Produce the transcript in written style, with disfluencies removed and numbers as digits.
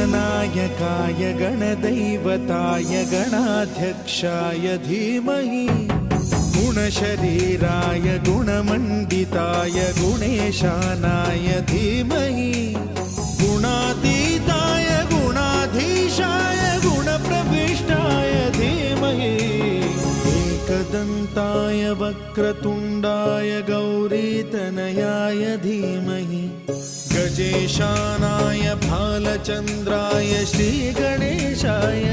गणनायकाय गणदैवताय गणाध्यक्षाय धीमहि गुणशरीराय गुणमण्डिताय गुणेशानाय धीमहि गुणातीताय गुणाधीशाय गुणप्रविष्टाय धीमहि एकदन्ताय वक्रतुण्डाय गौरीतनयाय धीमहि गजेशानाय भालचन्द्राय श्रीगणेशाय